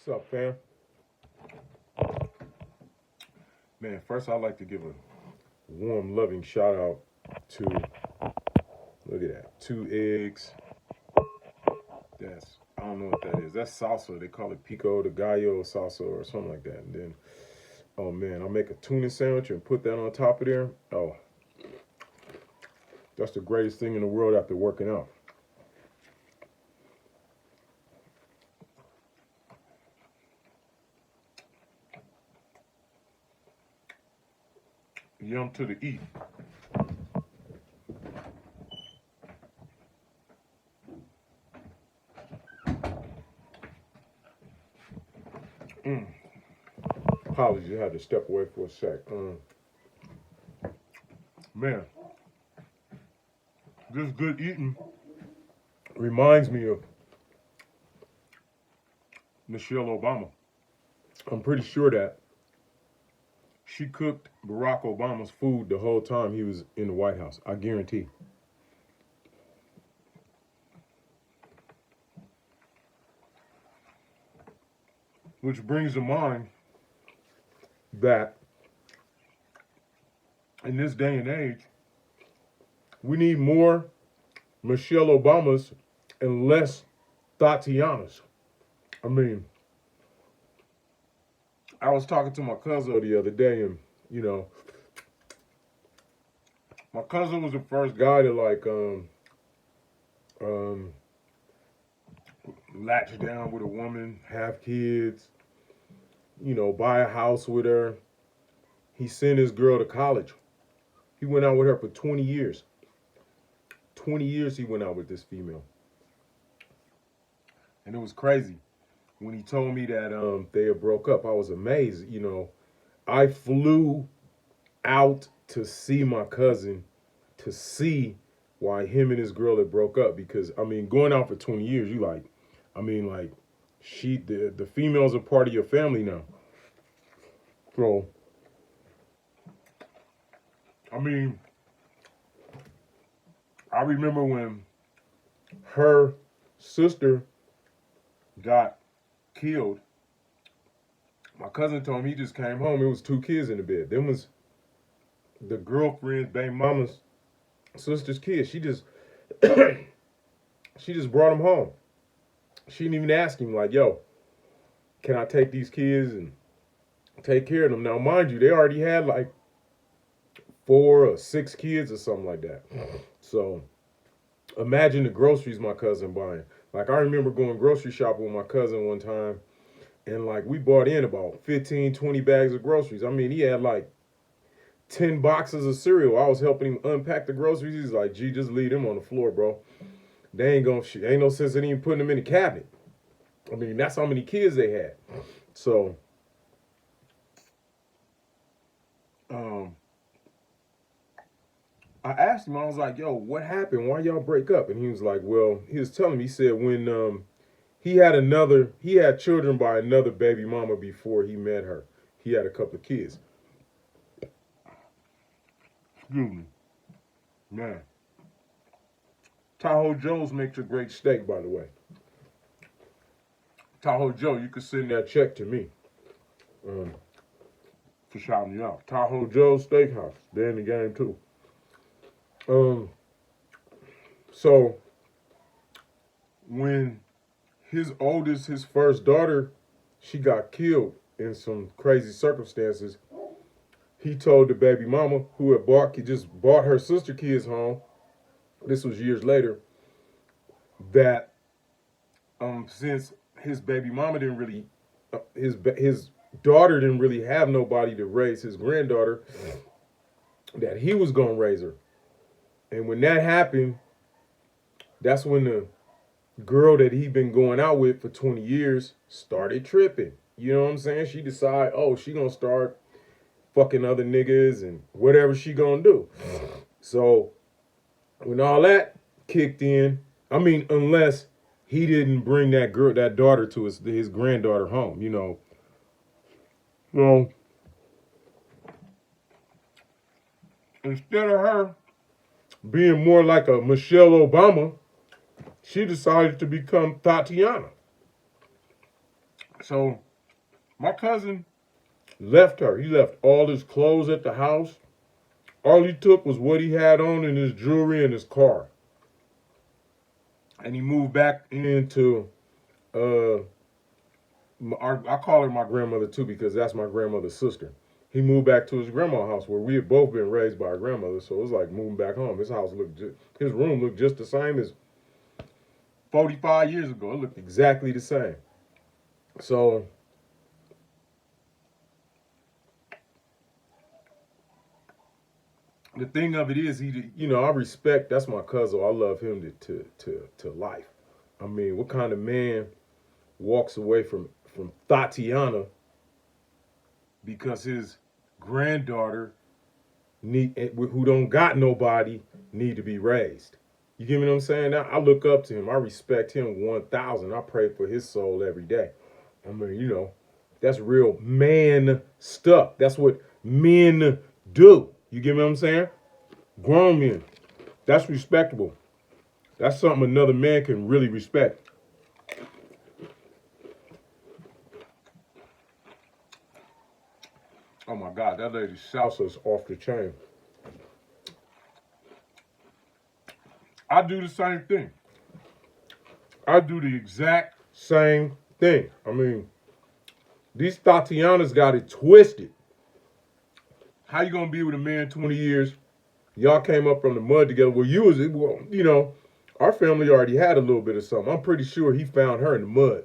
What's up, fam? Man, first I'd like to give a warm, loving shout out to, look at that, 2 eggs. I don't know what that is. That's salsa. They call it pico de gallo salsa or something like that. And then, oh man, I'll make a tuna sandwich and put that on top of there. Oh, that's the greatest thing in the world after working out. Yum to the eat. Apologies, I had to step away for a sec. Man, this good eating reminds me of Michelle Obama. I'm pretty sure that she cooked Barack Obama's food the whole time he was in the White House. I guarantee. Which brings to mind that in this day and age, we need more Michelle Obamas and less Thotianas. I mean, I was talking to my cousin the other day, and my cousin was the first guy to latch down with a woman, have kids, buy a house with her. He sent his girl to college. He went out with her for 20 years. 20 years he went out with this female. And it was crazy. When he told me that they had broke up, I was amazed. I flew out to see my cousin to see why him and his girl had broke up. Because, going out for 20 years, the female's a part of your family now. So, I remember when her sister got killed. My cousin told me he just came home. It was 2 kids in the bed. Them was the girlfriend's baby mama's sister's kids. She just brought them home. She didn't even ask him like, "Yo, can I take these kids and take care of them?" Now, mind you, they already had like 4 or 6 kids or something like that. So imagine the groceries my cousin buying. Like, I remember going grocery shopping with my cousin one time, and we bought in about 15, 20 bags of groceries. He had like 10 boxes of cereal. I was helping him unpack the groceries. He's like, "Gee, just leave them on the floor, bro. They ain't no sense in even putting them in the cabinet." That's how many kids they had. So, I asked him, I was like, "Yo, what happened? Why y'all break up?" And he was like, well, he was telling me, he said when he had children by another baby mama before he met her. He had a couple of kids. Excuse me. Man. Tahoe Joe's makes a great steak, by the way. Tahoe Joe, you can send that check to me for shouting you out. Tahoe Joe's Steakhouse. They're in the game, too. So when his first daughter, she got killed in some crazy circumstances, he told the baby mama who he just bought her sister kids home. This was years later. That since his baby mama didn't really, his daughter didn't really have nobody to raise his granddaughter, that he was gonna raise her. And when that happened, that's when the girl that he'd been going out with for 20 years started tripping. You know what I'm saying? She decided, oh, she gonna start fucking other niggas and whatever she gonna do. So when all that kicked in, unless he didn't bring that daughter to his granddaughter home, So instead of her being more like a Michelle Obama, she decided to become Thotiana. So my cousin left her. He left all his clothes at the house. All he took was what he had on and his jewelry and his car. And he moved back into, I call her my grandmother too because that's my grandmother's sister. He moved back to his grandma's house where we had both been raised by our grandmother. So it was like moving back home. His house looked, his room looked just the same as 45 years ago. It looked exactly the same. So the thing of it is, I respect. That's my cousin. I love him to life. I mean, what kind of man walks away from Thotiana because his granddaughter who don't got nobody need to be raised? You get what I'm saying? I look up to him. I respect him 1,000. I pray for his soul every day. I mean, that's real man stuff. That's what men do. You get what I'm saying? Grown men. That's respectable. That's something another man can really respect. Oh my God, that lady's salsa's off the chain. I do the same thing. I do the exact same thing. I mean, these Thotianas got it twisted. How you gonna be with a man 20 years? Y'all came up from the mud together. Well, our family already had a little bit of something. I'm pretty sure he found her in the mud.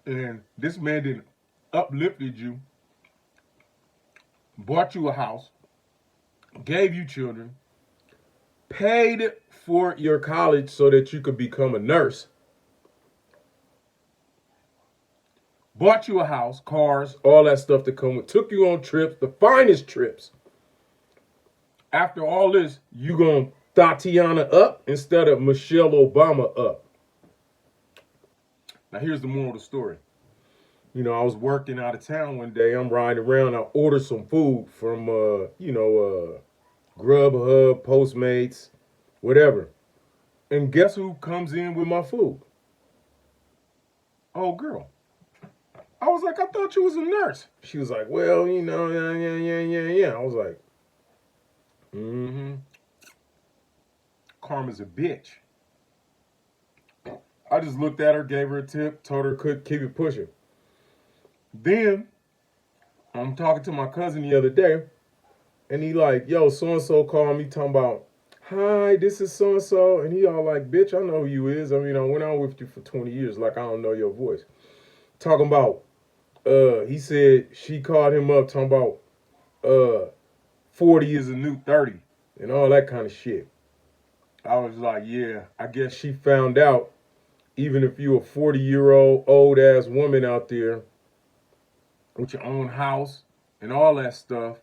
And this man didn't uplifted you, bought you a house, gave you children, paid for your college so that you could become a nurse, bought you a house, cars, all that stuff that come with, took you on trips, the finest trips. After all this, you gonna Thotiana up instead of Michelle Obama up. Now here's the moral of the story. I was working out of town one day. I'm riding around. I ordered some food from, Grubhub, Postmates, whatever. And guess who comes in with my food? Oh, girl. I was like, I thought you was a nurse. She was like, well, yeah. I was like, Karma's a bitch. I just looked at her, gave her a tip, told her could keep it pushing. Then I'm talking to my cousin the other day, and he like, yo, so-and-so called me talking about, hi, this is so-and-so. And he all like, bitch, I know who you is. I mean, I went out with you for 20 years. Like, I don't know your voice. Talking about, he said she called him up talking about 40 is a new 30 and all that kind of shit. I was like, yeah, I guess she found out even if you a 40-year-old old-ass woman out there with your own house and all that stuff,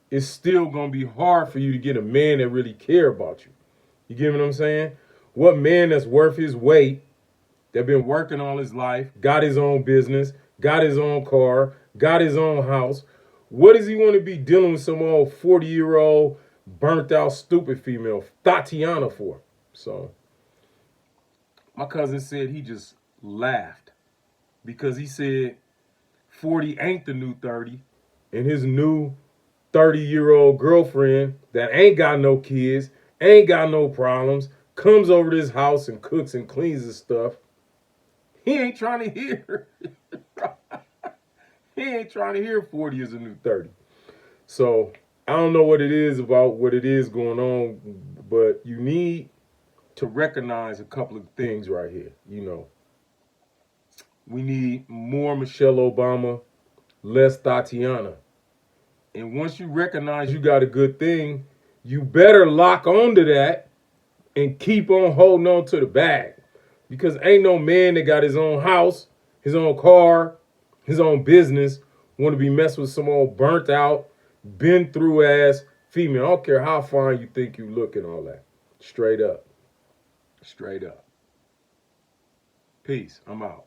it's still going to be hard for you to get a man that really care about you. You get what I'm saying? What man that's worth his weight, that been working all his life, got his own business, got his own car, got his own house, what does he want to be dealing with some old 40-year-old burnt out stupid female Thotiana for? So my cousin said he just laughed because he said 40 ain't the new 30, and his new 30-year-old girlfriend that ain't got no kids, ain't got no problems, comes over to his house and cooks and cleans his stuff. He ain't trying to hear. He ain't trying to hear 40 is a new 30. So I don't know what it is about what it is going on, but you need to recognize a couple of things right here. We need more Michelle Obama, less Thotiana. And once you recognize you got a good thing, you better lock onto that and keep on holding on to the bag. Because ain't no man that got his own house, his own car, his own business, want to be messing with some old burnt out, been through ass female. I don't care how fine you think you look and all that. Straight up. Straight up. Peace. I'm out.